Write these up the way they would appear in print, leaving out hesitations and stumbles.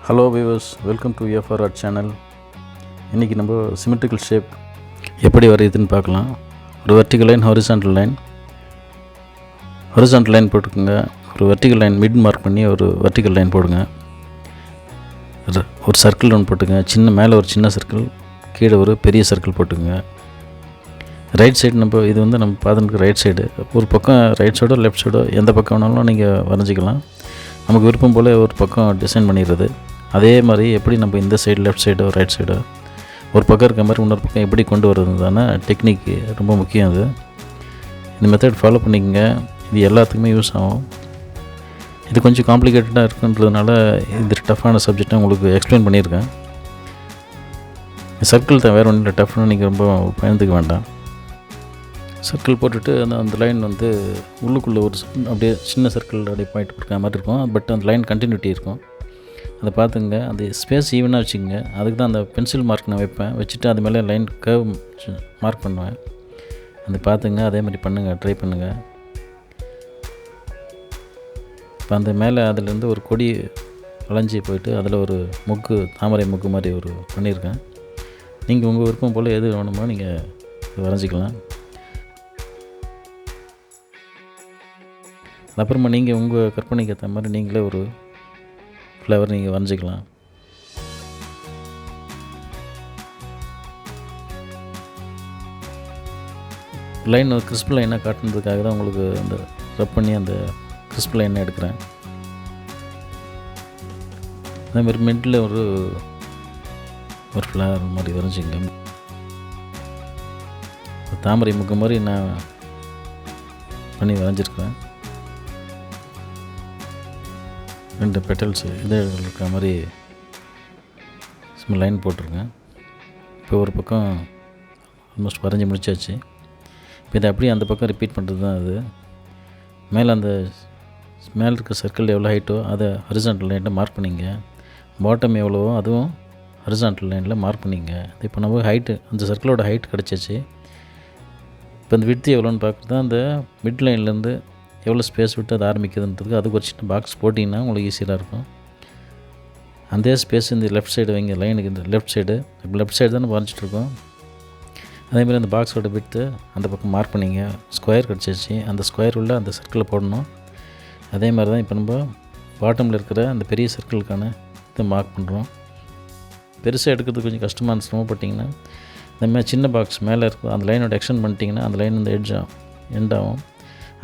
Hello viewers, welcome to EFR Art channel. இன்றைக்கி நம்ம symmetrical shape எப்படி வரையுதுன்னு பார்க்கலாம். ஒரு வெர்டிக்கல் லைன், ஹாரிசான்டல் லைன் போட்டுக்கோங்க. ஒரு வெர்டிக்கல் லைன் மிட் மார்க் பண்ணி ஒரு வெர்டிக்கல் லைன் போடுங்க. ஒரு சர்க்கிள் ஒன்று போட்டுங்க. மேலே ஒரு சின்ன சர்க்கிள், கீழே ஒரு பெரிய சர்க்கிள் போட்டுங்க. ரைட் சைடு இது நம்ம பார்த்துட்டு ரைட் சைடு, ஒரு பக்கம் ரைட் சைடோ லெஃப்ட் சைடோ எந்த பக்கம் வேணாலும் நீங்கள் வரைஞ்சிக்கலாம். நமக்கு விருப்பம் போல் ஒரு பக்கம் டிசைன் பண்ணிடுறது. அதே மாதிரி எப்படி நம்ம இந்த சைடு லெஃப்ட் சைடோ ரைட் சைடோ ஒரு பக்கம் இருக்க மாதிரி இன்னொரு பக்கம் எப்படி கொண்டு வர்றதுதான டெக்னிக் ரொம்ப முக்கியம். அது இந்த மெத்தட் ஃபாலோ பண்ணிக்கங்க. இது எல்லாத்துக்குமே யூஸ் ஆகும். இது கொஞ்சம் காம்ப்ளிகேட்டடாக இருக்குன்றதுனால இது டஃப்பான சப்ஜெக்டை உங்களுக்கு எக்ஸ்பிளைன் பண்ணியிருக்கேன். சர்க்கிள் தான், வேறு ஒன்றும் இல்லை. டஃப்னு நீங்கள் ரொம்ப பயந்துக்க வேண்டாம். சர்க்கிள் போட்டுட்டு அந்த லைன் உள்ளுக்குள்ளே ஒரு அப்படியே சின்ன சர்க்கிள் அப்படியே பாயிண்ட் இருக்கிற மாதிரி இருக்கும். பட் அந்த லைன் கண்டினியூட்டி இருக்கும். அதை பார்த்துங்க. அந்த ஸ்பேஸ் ஈவனாக வச்சுக்கோங்க. அதுக்கு தான் அந்த பென்சில் மார்க் நான் வைப்பேன். வச்சுட்டு அது மேலே லைன் கர்வ் மார்க் பண்ணுவேன். அதை பார்த்துங்க. அதே மாதிரி பண்ணுங்கள், ட்ரை பண்ணுங்கள். இப்போ அந்த மேலே அதுலேருந்து ஒரு கொடி வளைஞ்சி போயிட்டு அதில் ஒரு தாமரை மொக்கு மாதிரி பண்ணியிருக்கேன். நீங்கள் உங்கள் விருப்பம் போல் எது வேணுமோ நீங்கள் வரைஞ்சிக்கலாம். அப்புறமா நீங்கள் உங்கள் கற்பனைக்கு ஏற்ற மாதிரி நீங்களே ஒரு ஃப்ளவர் நீங்கள் வரைஞ்சிக்கலாம். லைன் ஒரு கிறிஸ்ப் லைனாக காட்டுனதுக்காக தான் உங்களுக்கு அந்த ரப் பண்ணி அந்த கிறிஸ்ப் லைனை எடுக்கிறேன். அதேமாதிரி மிடில் ஒரு ஃப்ளவர் மாதிரி வரைஞ்சிங்க. தாமரை முக்கு மாதிரி நான் பண்ணி வரைஞ்சிருக்கிறேன். 2 பெட்டல்ஸ் இதழ்கள் இருக்கிற மாதிரி லைன் போட்டிருக்கேன். இப்போ ஒரு பக்கம் ஆல்மோஸ்ட் வரைஞ்சி முடிச்சாச்சு. இப்போ இதை அப்படியே அந்த பக்கம் ரிப்பீட் பண்ணுறது தான் அது. மேலே இருக்க சர்க்கிள் எவ்வளோ ஹைட்டோ அதை ஹரிசான்டல் லைனில் மார்க் பண்ணிங்க. பாட்டம் எவ்வளவோ அதுவும் ஹரிசான்டல் லைனில் மார்க் பண்ணிங்க. இப்போ நம்ம ஹைட்டு, அந்த சர்க்கிளோட ஹைட் கிடச்சிச்சு. இப்போ அந்த விட்த்து எவ்வளோன்னு பார்க்குறது தான் அந்த மிட் லைன்லேருந்து எவ்வளோ ஸ்பேஸ் விட்டு அது ஆரம்பிக்குதுன்றதுக்கு அதுக்கு ஒரு சின்ன பாக்ஸ் போட்டிங்கன்னா உங்களுக்கு ஈஸியாக இருக்கும். அந்த ஸ்பேஸ் இந்த லெஃப்ட் சைடு வைங்க. லைனுக்கு இந்த லெஃப்ட் சைடு, இப்போ லெஃப்ட் சைடு தானே வரைஞ்சிட்ருக்கோம். அதேமாதிரி அந்த பாக்ஸோட விட்டு அந்த பக்கம் மார்க் பண்ணிங்க. ஸ்கொயர் கிடச்சிச்சு. அந்த ஸ்கொயர் உள்ள அந்த சர்க்கிளை போடணும். அதே மாதிரி தான் இப்போ நம்ம பாட்டமில் இருக்கிற அந்த பெரிய சர்க்கிளுக்கான இதை மார்க் பண்ணுறோம். பெருசாக எடுக்கிறது கொஞ்சம் கஷ்டமாக சிரமப்பட்டிங்கன்னா இந்த மாதிரி சின்ன பாக்ஸ் மேலே இருக்கும் அந்த லைனோட எக்ஸ்டெண்ட் பண்ணிட்டீங்கன்னா அந்த லைன் எண்ட் ஆகும்.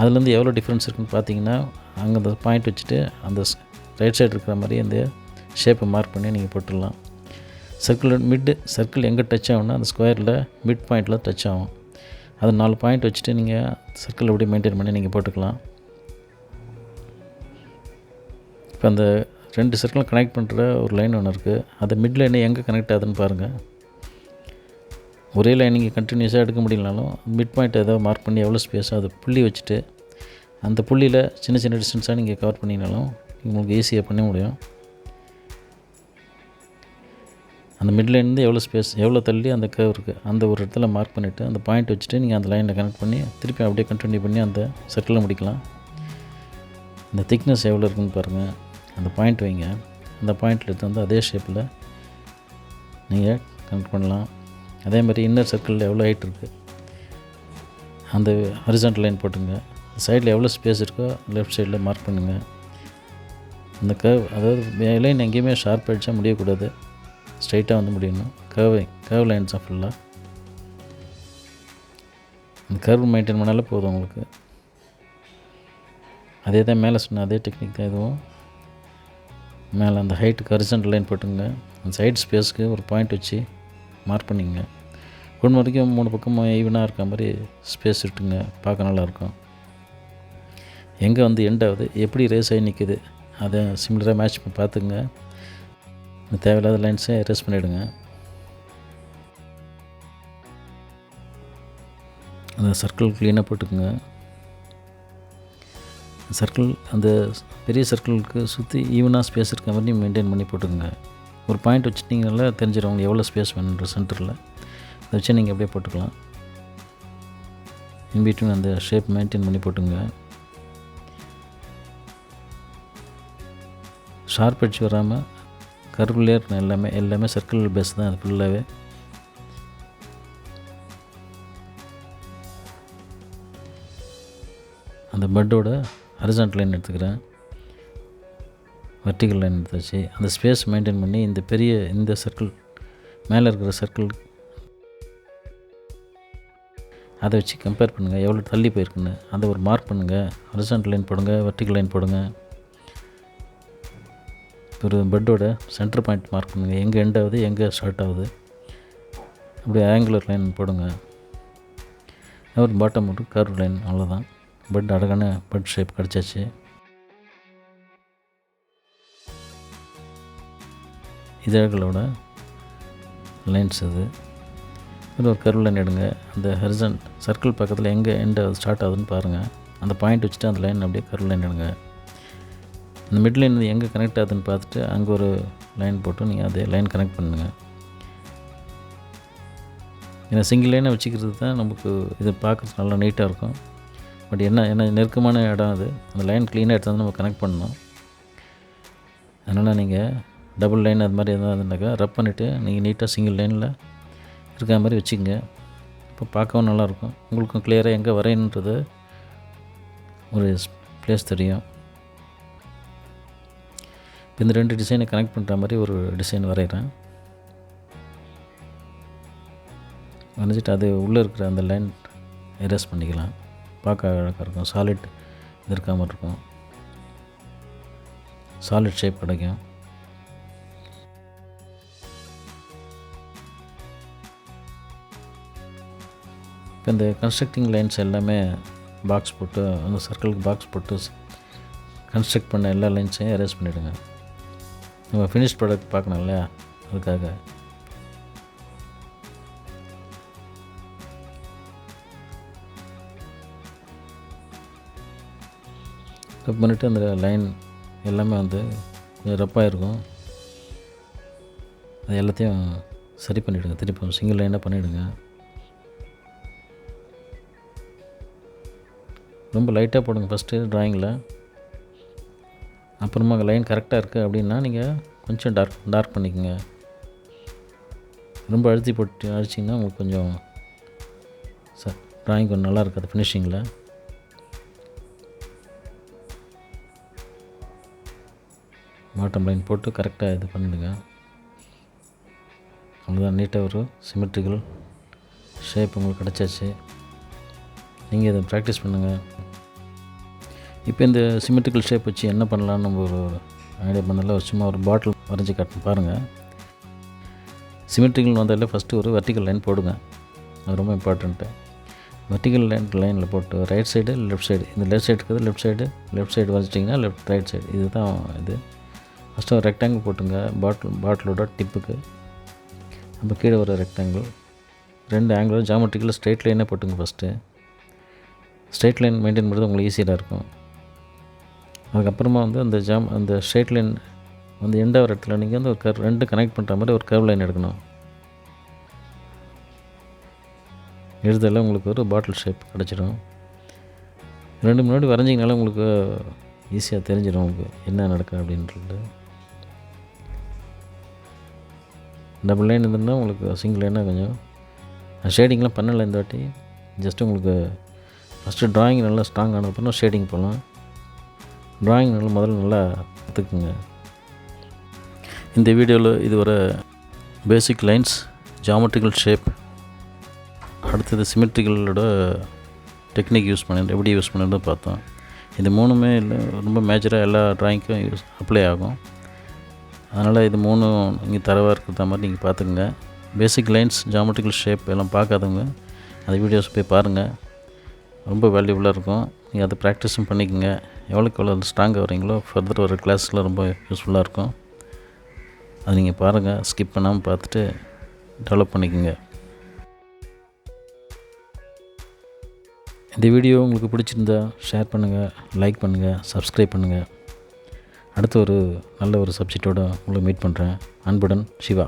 அதுலேருந்து எவ்வளோ டிஃப்ரென்ஸ் இருக்குன்னு பார்த்தீங்கன்னா அங்கே அந்த பாயிண்ட் வச்சுட்டு அந்த ரைட் சைடு இருக்கிற மாதிரி அந்த ஷேப்பை மார்க் பண்ணி நீங்கள் போட்டுடலாம். சர்க்கிள் எங்கே டச் ஆகும்னா அந்த ஸ்கொயரில் மிட் பாயிண்டில் டச் ஆகும். அது 4 பாயிண்ட் வச்சுட்டு நீங்கள் சர்க்கிள் அப்படியே மெயின்டைன் பண்ணி நீங்கள் போட்டுக்கலாம். இப்போ அந்த 2 சர்க்கிள் கனெக்ட் பண்ணுற ஒரு லைன் ஒன்று இருக்குது. அது மிட் லைனை எங்கே கனெக்ட் ஆகுதுன்னு பாருங்கள். ஒரே லைன் நீங்கள் கண்டினியூஸாக எடுக்க முடியலனாலும் மிட் பாயிண்ட் ஏதாவது மார்க் பண்ணி எவ்வளோ ஸ்பேஸோ அதை புள்ளி வச்சுட்டு அந்த புள்ளியில் சின்ன சின்ன டிஸ்டன்ஸாக நீங்கள் கவர் பண்ணினாலும் உங்களுக்கு ஈஸியாக பண்ண முடியும். அந்த மிட் லைன்லேருந்து எவ்வளோ ஸ்பேஸ் எவ்வளோ தள்ளி அந்த கர்வ் இருக்குது அந்த ஒரு இடத்துல மார்க் பண்ணிவிட்டு அந்த பாயிண்ட் வச்சுட்டு நீங்கள் அந்த லைனில் கனெக்ட் பண்ணி திருப்பி அப்படியே கண்டினியூ பண்ணி அந்த சர்க்கிளில் முடிக்கலாம். இந்த திக்னஸ் எவ்வளோ இருக்குதுன்னு பாருங்கள். அந்த பாயிண்ட் வைங்க. அந்த பாயிண்டில் எடுத்து அதே ஷேப்பில் நீங்கள் கனெக்ட் பண்ணலாம். அதே மாதிரி இன்னர் சர்க்கிளில் எவ்வளோ ஹைட் இருக்குது அந்த ஹரிசான்டல் லைன் போட்டுங்க. சைடில் எவ்வளோ ஸ்பேஸ் இருக்கோ லெஃப்ட் சைடில் மார்க் பண்ணுங்கள். இந்த கர்வ், அதாவது லைன் எங்கேயுமே ஷார்ப் அடித்தா முடியக்கூடாது, ஸ்ட்ரைட்டாக முடியணும். கர்வ் லைன்ஸ் தான் ஃபுல்லாக. அந்த கர்வ் மெயின்டைன் பண்ணாலே போதும் உங்களுக்கு. அதே தான் மேலே சொன்ன அதே டெக்னிக் தான் இதுவும். மேலே அந்த ஹைட்டுக்கு ஹரிசான்டல் லைன் போட்டுங்க. அந்த சைட் ஸ்பேஸ்க்கு ஒரு பாயிண்ட் வச்சு மார்க் பண்ணிங்க. ஒன்று வரைக்கும் 3 பக்கமும் ஈவனாக இருக்க மாதிரி ஸ்பேஸ் விட்டுங்க. பார்க்க நல்லாயிருக்கும். எங்கே எண்ட் ஆகுது, எப்படி ரேஸ் ஆகி நிற்குது அதை சிமிலராக மேட்ச் பண்ணி பார்த்துங்க. தேவையில்லாத லைன்ஸை எரேஸ் பண்ணிவிடுங்க. அந்த சர்க்கிள் க்ளீனாக போட்டுக்குங்க. சர்க்கிள் அந்த பெரிய சர்க்கிளுக்கு சுற்றி ஈவனாக ஸ்பேஸ் இருக்க மாதிரி மெயின்டைன் பண்ணி போட்டுக்குங்க. ஒரு பாயிண்ட் வச்சுட்டிங்கனால தெரிஞ்சிடும் உங்களுக்கு எவ்வளோ ஸ்பேஸ் வேணுன்ற சென்டரில். அதை வச்சு நீங்கள் அப்படியே போட்டுக்கலாம். இன்பிட்வீன் அந்த ஷேப் மெயின்டைன் பண்ணி போட்டுங்க. ஷார்ப் எட்ஜ் வராமல் கர்வ்லேயே இருக்கணும். எல்லாமே சர்க்கிள் பேஸ் தான் அது ஃபுல்லாகவே. அந்த பட்டோட ஹரிசாண்டல் லைன் எடுத்துக்கிறேன், வெர்டிக்கல் லைன் எடுத்தாச்சு. அந்த ஸ்பேஸ் மெயின்டைன் பண்ணி இந்த சர்க்கிள் மேலே இருக்கிற சர்க்கிள் அதை வச்சு கம்பேர் பண்ணுங்கள், எவ்வளோ தள்ளி போயிருக்குன்னு. அதை ஒரு மார்க் பண்ணுங்கள். ஹரிசாண்டல் லைன் போடுங்க, வெர்டிக்கல் லைன் போடுங்க. ஒரு பெட்டோட சென்டர் பாயிண்ட் மார்க் பண்ணுங்கள், எங்கே எண்ட் ஆகுது எங்கே ஸ்டார்ட் ஆகுது. அப்படியே ஆங்குலர் லைன் போடுங்க. ஒரு பாட்டம் ஒரு கர்வ் லைன். அவ்வளோதான். பெட் அழகான பெட் ஷேப் கிடச்சாச்சு. இதழ்களோட லைன்ஸ் அது. ஒரு கர்வ் லைன் எடுங்க. அந்த ஹரிசாண்ட் சர்க்கிள் பக்கத்தில் எங்கே எண்ட் ஸ்டார்ட் ஆகுதுன்னு பாருங்கள். அந்த பாயிண்ட் வச்சுட்டு அந்த லைன் அப்படியே கர்வ் லைன் எடுங்க. அந்த மிட் லைன் எங்கே கனெக்ட் ஆகுதுன்னு பார்த்துட்டு அங்கே ஒரு லைன் போட்டு நீங்கள் அதே லைன் கனெக்ட் பண்ணுங்கள். ஏன்னா சிங்கிள் லைனை வச்சுக்கிறது தான் நமக்கு இது பார்க்குறது நல்லா நீட்டாக இருக்கும். பட் என்ன நெருக்கமான இடம் அது. அந்த லைன் க்ளீனாக எடுத்து வந்து நம்ம கனெக்ட் பண்ணணும். அதனால் நீங்கள் டபுள் லைன் அது மாதிரி எதாவது இருந்தாக்கா ரப் பண்ணிவிட்டு நீங்கள் நீட்டாக சிங்கிள் லைனில் இருக்கிற மாதிரி வச்சுக்கோங்க. இப்போ பார்க்கவும் நல்லாயிருக்கும். உங்களுக்கும் கிளியராக எங்கே வரையணுன்றது ஒரு ப்ளேஸ் தெரியும். இப்போ இந்த 2 டிசைனை கனெக்ட் பண்ணுற மாதிரி ஒரு டிசைன் வரைகிறேன். வரைஞ்சிட்டு அது உள்ளே இருக்கிற அந்த லைன் எரேஸ் பண்ணிக்கலாம். பார்க்க அழகாக இருக்கும். சாலிட் இது இருக்காமல் இருக்கும். சாலிட் ஷேப் கிடைக்கும். இப்போ இந்த கன்ஸ்ட்ரக்டிங் லைன்ஸ் எல்லாமே பாக்ஸ் போட்டு அந்த சர்க்கிளுக்கு பாக்ஸ் போட்டு கன்ஸ்ட்ரக்ட் பண்ண எல்லா லைன்ஸையும் எரேஸ் பண்ணிவிடுங்க. நம்ம ஃபினிஷ் ப்ராடக்ட் பார்க்கணும் இல்லையா, அதுக்காக. ரப் பண்ணிவிட்டு அந்த லைன் எல்லாமே வந்து கொஞ்சம் ரப்பாக இருக்கும். அது எல்லாத்தையும் சரி பண்ணிவிடுங்க. திருப்பி சிங்கிள் லைனாக பண்ணிவிடுங்க. ரொம்ப லைட்டாக போடுங்க ஃபஸ்ட்டு ட்ராயிங்கில். அப்புறமா லைன் கரெக்டாக இருக்குது அப்படின்னா நீங்கள் கொஞ்சம் டார்க் பண்ணிக்கோங்க. ரொம்ப அடிச்சிங்கன்னா உங்களுக்கு கொஞ்சம் ட்ராயிங் கொஞ்சம் நல்லா இருக்காது ஃபினிஷிங்கில். பாட்டம் லைன் போட்டு கரெக்டாக இது பண்ணிவிடுங்க. அவ்வளோதான். நீட்டாக ஒரு சிமெட்ரிக்கல் ஷேப் உங்களுக்கு கிடச்சாச்சு. நீங்கள் இதை ப்ராக்டிஸ் பண்ணுங்கள். இப்போ இந்த சிமெட்ரிக்கல் ஷேப் வச்சு என்ன பண்ணலான்னு நம்ம ஒரு ஐடியா பண்ணல. சும்மா ஒரு பாட்டில் வரைஞ்சி காட்டணும் பாருங்கள். சிமெட்ரிக்கல் வந்தாலே ஃபஸ்ட்டு ஒரு வெர்டிக்கல் லைன் போடுங்க. அது ரொம்ப இம்பார்ட்டண்ட்டு. வெர்டிக்கல் லைனில் போட்டு ரைட் சைடு லெஃப்ட் சைடு, இந்த லெஃப்ட் சைடு இருக்குது லெஃப்ட் சைடு வரைச்சிட்டிங்கன்னா ரைட் சைடு. இதுதான் இது. ஃபஸ்ட்டு ஒரு ரெக்டாங்கிள் போட்டுங்க பாட்டிலோட டிப்புக்கு. நம்ம கீழே ஒரு ரெக்டாங்கிள் 2 ஆங்கிளும் ஜாமெட்ரிக்கல் ஸ்ட்ரெயிட் லைனே போட்டுங்க. ஃபஸ்ட்டு ஸ்ட்ரெயிட் லைன் மெயின்டைன் பண்ணுறது உங்களுக்கு ஈஸியாக இருக்கும். அதுக்கப்புறமா வந்து அந்த ஸ்ட்ரெயிட் லைன் வந்து எண்ட் ஆகிற இடத்துல நீங்கள் வந்து ஒரு ரெண்டு கனெக்ட் பண்ணுற மாதிரி ஒரு கர்வ் லைன் எடுக்கணும். எழுதல உங்களுக்கு ஒரு பாட்டில் ஷேப் கிடச்சிடும். 2 முன்னாடி வரைஞ்சிங்கனால உங்களுக்கு ஈஸியாக தெரிஞ்சிடும் உங்களுக்கு என்ன நடக்கும் அப்படின்றது. டபுள் லைன் இருந்ததுன்னா உங்களுக்கு சிங்கிள் லைனாக கொஞ்சம் ஷேடிங்லாம் பண்ணலை இந்த வாட்டி. ஜஸ்ட்டு உங்களுக்கு ஃபஸ்ட்டு ட்ராயிங் நல்லா ஸ்ட்ராங் ஆனதுக்கப்புறம் ஷேடிங் போகலாம். ட்ராயிங் முதல்ல நல்லா கற்றுக்குங்க. இந்த வீடியோவில் இது ஒரு பேசிக் லைன்ஸ், ஜாமெட்ரிக்கல் ஷேப், அடுத்தது சிமெட்ரிக்கலோட டெக்னிக் எப்படி யூஸ் பண்ணுறது பார்த்தோம். இது 3மே ரொம்ப மேஜராக எல்லா ட்ராயிங்க்கும் அப்ளை ஆகும். அதனால் இது 3 நீங்கள் தரவாக இருக்கிற மாதிரி நீங்கள் பார்த்துக்குங்க. பேசிக் லைன்ஸ், ஜாமெட்ரிக்கல் ஷேப் எல்லாம் பார்க்காதவங்க அந்த வீடியோஸ் போய் பாருங்கள். ரொம்ப வேல்யூபுல்லாக இருக்கும். நீங்கள் அதை ப்ராக்டிஸும் பண்ணிக்கோங்க. எவ்வளோக்கு ஸ்ட்ராங்காக வரீங்களோ ஃபர்தர் வர கிளாஸில் ரொம்ப யூஸ்ஃபுல்லாக இருக்கும். அது நீங்கள் பாருங்கள், ஸ்கிப் பண்ணாமல் பார்த்துட்டு டெவலப் பண்ணிக்கோங்க. இந்த வீடியோ உங்களுக்கு பிடிச்சிருந்தா ஷேர் பண்ணுங்கள், லைக் பண்ணுங்கள், சப்ஸ்கிரைப் பண்ணுங்கள். அடுத்து ஒரு நல்ல ஒரு சப்ஜெக்டோடு உங்களை மீட் பண்ணுறேன். அன்புடன் சிவா.